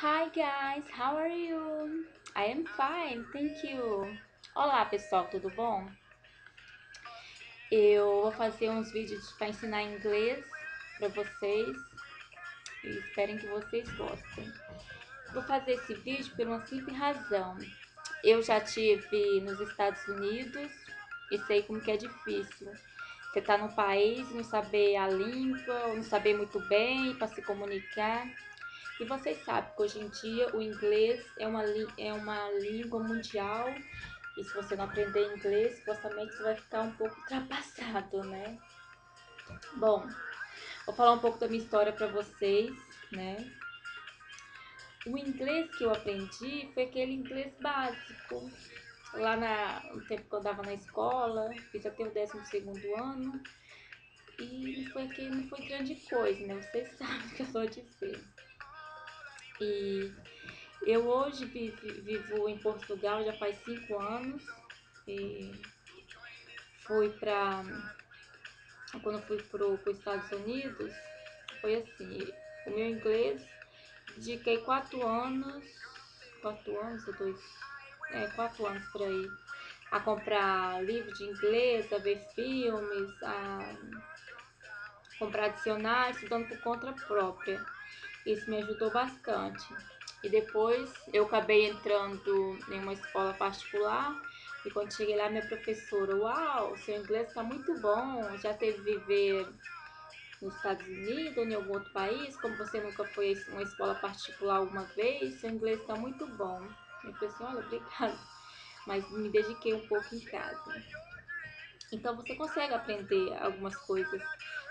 Hi guys, how are you? I am fine, thank you. Olá pessoal, tudo bom? Eu vou fazer uns vídeos para ensinar inglês para vocês e esperem que vocês gostem. Vou fazer esse vídeo por uma simples razão. Eu já tive nos Estados Unidos e sei como que é difícil. Você tá num país e não saber a língua, ou não saber muito bem para se comunicar. E vocês sabem que hoje em dia o inglês é uma língua mundial. E se você não aprender inglês, supostamente você vai ficar um pouco ultrapassado, né? Bom, vou falar um pouco da minha história para vocês, né? O inglês que eu aprendi foi aquele inglês básico. No tempo que eu andava na escola, fiz até o 12º ano. E não foi grande coisa, né? Vocês sabem o que eu vou dizer. E eu hoje vivo em Portugal já faz 5 anos. E fui pra. Quando eu fui pros Estados Unidos, foi assim: o meu inglês, dediquei 4 anos. 4 anos ou 2? 4 anos por aí. A comprar livro de inglês, a ver filmes, a comprar dicionário, estudando por conta própria. Isso me ajudou bastante. E depois eu acabei entrando em uma escola particular. E quando cheguei lá, minha professora: Uau, seu inglês está muito bom. Já teve viver nos Estados Unidos ou em algum outro país? Como você nunca foi a uma escola particular alguma vez, seu inglês está muito bom. Eu falei assim: olha, obrigada. Mas me dediquei um pouco em casa. Então você consegue aprender algumas coisas,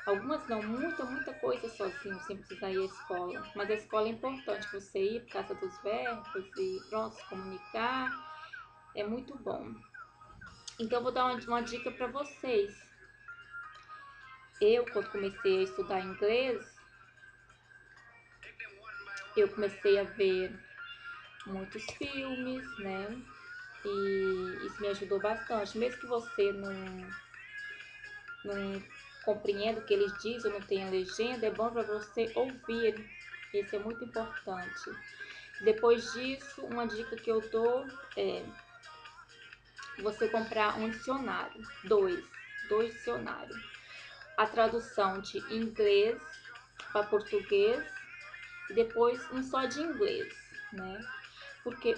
algumas não, muita coisa sozinho, sem precisar ir à escola. Mas a escola é importante você ir por causa dos verbos e pronto, se comunicar, é muito bom. Então eu vou dar uma dica para vocês. Eu, quando comecei a estudar inglês, eu comecei a ver muitos filmes, né? E isso me ajudou bastante. Mesmo que você não compreenda o que eles dizem ou não tenha legenda, é bom para você ouvir. Isso é muito importante. Depois disso, uma dica que eu dou é você comprar um dicionário, dois dicionários. A tradução de inglês para português e depois um só de inglês, né? Porque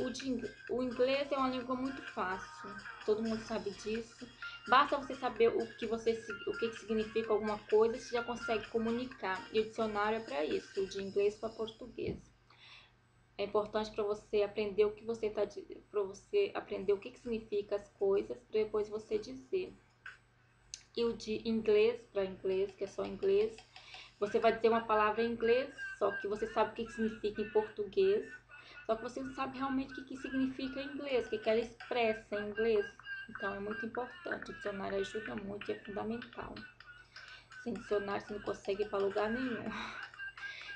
o inglês é uma língua muito fácil, todo mundo sabe disso. Basta você saber o que significa alguma coisa, você já consegue comunicar. E o dicionário é para isso, de inglês para português. É importante para você aprender o que você para você aprender o que significa as coisas, para depois você dizer. E o de inglês para inglês, que é só inglês, você vai dizer uma palavra em inglês, só que você sabe o que significa em português, só que você não sabe realmente o que significa em inglês, o que ela expressa em inglês. Então é muito importante, o dicionário ajuda muito e é fundamental. Sem dicionário você não consegue ir para lugar nenhum.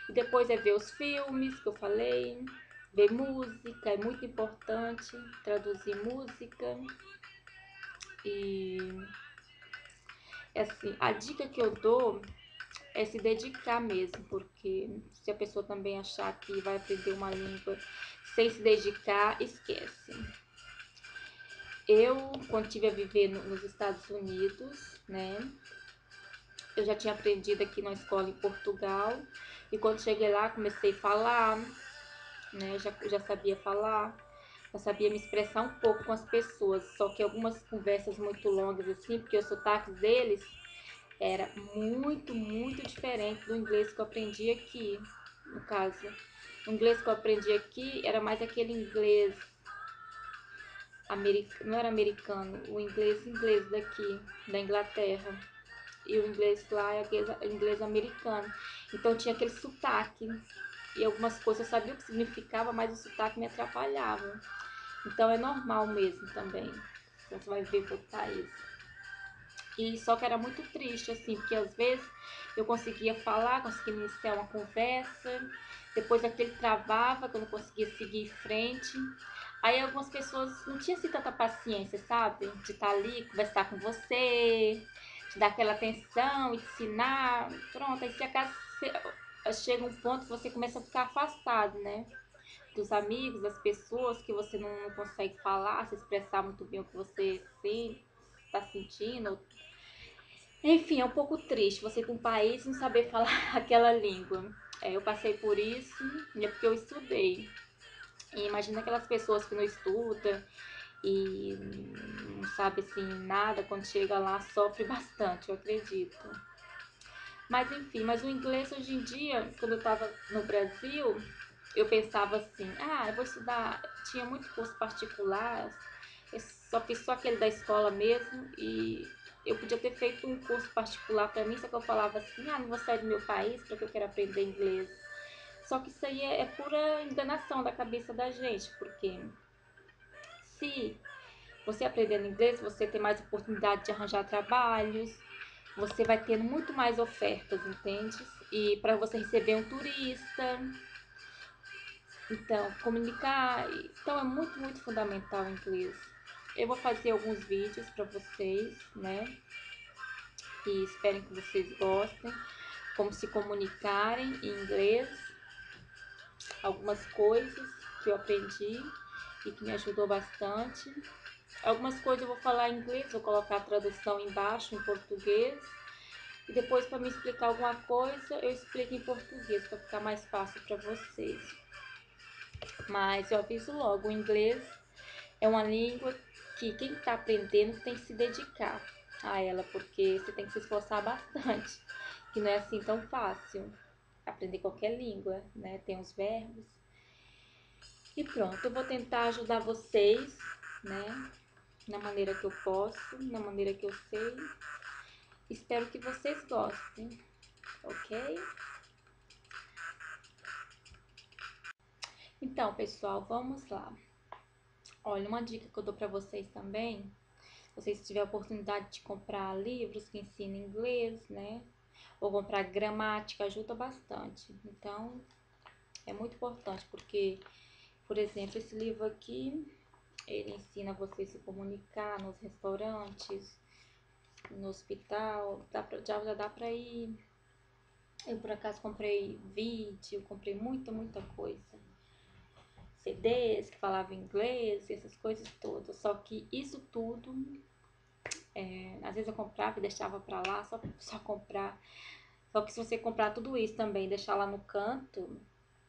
E depois é ver os filmes que eu falei, ver música, é muito importante, traduzir música. E assim, a dica que eu dou é se dedicar mesmo, porque se a pessoa também achar que vai aprender uma língua sem se dedicar, esquece. Eu, quando estive a viver nos Estados Unidos, né, eu já tinha aprendido aqui na escola em Portugal, e quando cheguei lá comecei a falar, né, já sabia falar, já sabia me expressar um pouco com as pessoas, só que algumas conversas muito longas assim, porque os sotaques deles era muito diferente do inglês que eu aprendi aqui, no caso. O inglês que eu aprendi aqui era mais aquele inglês americano, não era americano, o inglês daqui, da Inglaterra. E o inglês lá é aquele inglês americano. Então tinha aquele sotaque. E algumas coisas eu sabia o que significava, mas o sotaque me atrapalhava. Então é normal mesmo também. Você vai ver botar isso. E só que era muito triste, assim, porque às vezes eu conseguia falar, conseguia iniciar uma conversa, depois aquele travava, que eu não conseguia seguir em frente. Aí algumas pessoas não tinham assim tanta paciência, sabe? De estar ali, conversar com você, te dar aquela atenção, ensinar. Pronto, aí chega um ponto que você começa a ficar afastado, né? dos amigos, das pessoas que você não consegue falar, se expressar muito bem o que você está sentindo. Enfim, é um pouco triste você ir para um país e não saber falar aquela língua. Eu passei por isso, e é porque eu estudei. E imagina aquelas pessoas que não estudam e não sabe assim nada, quando chega lá sofre bastante, eu acredito. Mas enfim, mas o inglês hoje em dia, quando eu estava no Brasil, eu pensava assim, eu vou estudar, tinha muito curso particular, eu só fiz só aquele da escola mesmo e eu podia ter feito um curso particular para mim, só que eu falava assim, não vou sair do meu país porque eu quero aprender inglês. Só que isso aí é pura enganação da cabeça da gente, porque se você aprendendo inglês, você tem mais oportunidade de arranjar trabalhos, você vai tendo muito mais ofertas, entende? E para você receber um turista, então comunicar, então é muito, muito fundamental o inglês. Eu vou fazer alguns vídeos para vocês, né? E espero que vocês gostem, como se comunicarem em inglês, algumas coisas que eu aprendi e que me ajudou bastante. Algumas coisas eu vou falar em inglês, vou colocar a tradução embaixo em português. E depois, para me explicar alguma coisa, eu explico em português, para ficar mais fácil para vocês. Mas eu aviso logo, o inglês é uma língua que quem está aprendendo tem que se dedicar a ela, porque você tem que se esforçar bastante, que não é assim tão fácil aprender qualquer língua, né? Tem os verbos. E pronto, eu vou tentar ajudar vocês, né? Na maneira que eu posso, na maneira que eu sei. Espero que vocês gostem, ok? Então, pessoal, vamos lá. Olha, uma dica que eu dou para vocês também, se vocês tiverem a oportunidade de comprar livros que ensinam inglês, né? Ou comprar gramática, ajuda bastante. Então, é muito importante, porque, por exemplo, esse livro aqui, ele ensina você a se comunicar nos restaurantes, no hospital, já dá pra ir. Eu, por acaso, comprei vídeo, comprei muita, muita coisa. CDs que falavam inglês, essas coisas todas. Só que isso tudo, às vezes eu comprava e deixava pra lá, só comprar. Só que se você comprar tudo isso também e deixar lá no canto,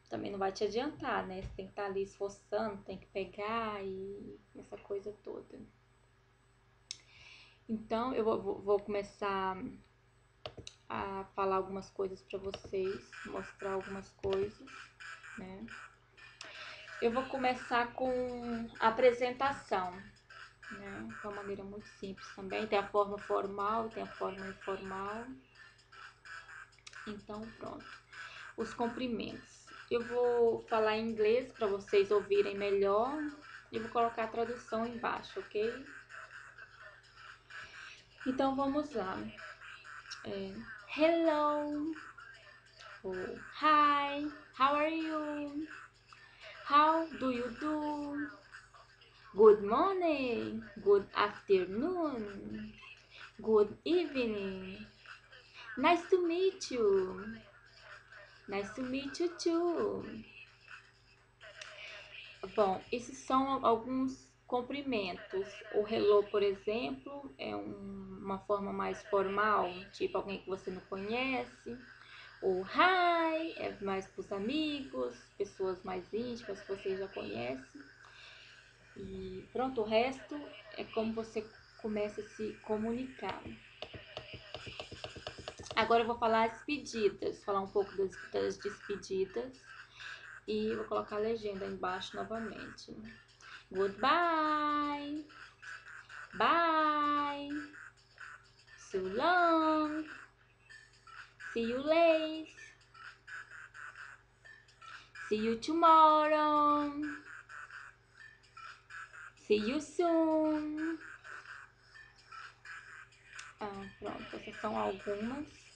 também não vai te adiantar, né? Você tem que estar ali esforçando, tem que pegar e essa coisa toda. Então, eu vou começar a falar algumas coisas pra vocês, mostrar algumas coisas, né? Eu vou começar com a apresentação, né? De uma maneira muito simples também. Tem a forma formal, tem a forma informal. Então, pronto. Os cumprimentos. Eu vou falar em inglês para vocês ouvirem melhor e vou colocar a tradução embaixo, ok? Então, vamos lá. Hello. Oh, hi. How are you? How do you do? Good morning. Good afternoon. Good evening. Nice to meet you. Nice to meet you too. Bom, esses são alguns cumprimentos. O hello, por exemplo, é uma forma mais formal, tipo alguém que você não conhece. O hi é mais para os amigos, pessoas mais íntimas que você já conhece. E pronto, o resto é como você começa a se comunicar. Agora eu vou falar as despedidas, falar um pouco das despedidas e vou colocar a legenda embaixo novamente. Goodbye, bye, so long, see you late, see you tomorrow, see you soon. Pronto, essas são algumas.